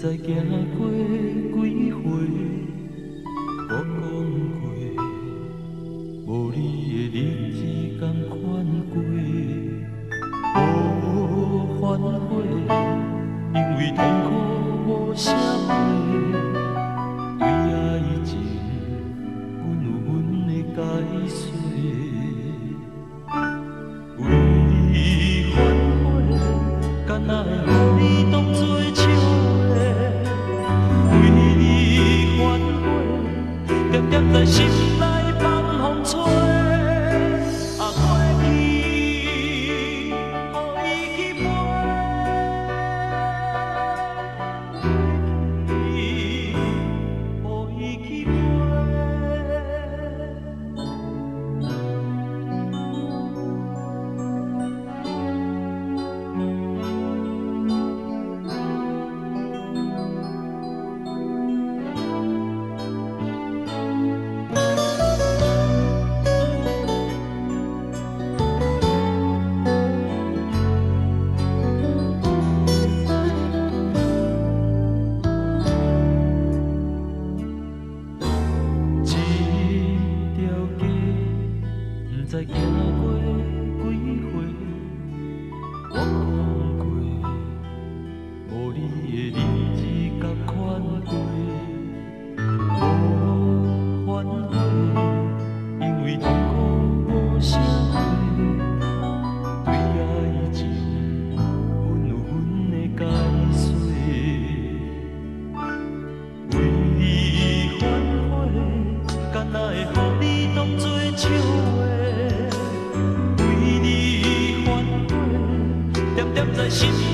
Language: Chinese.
知行过几回，我讲过，无你的日子甘款过，无反悔，因为痛苦无写话。为爱情，阮有阮的解释。为你反悔，敢若会予你当作笑话。为你反悔，点点在心内放风吹。啊，过去，予伊去飞。过去，予伊去飞。这条街，不知行过几回，我讲过，无你的日子甲款过，无反悔，因为痛苦无写话。对爱情，阮有阮的解释。为你反悔，敢若会予你当作笑话。为你反悔，点点在心。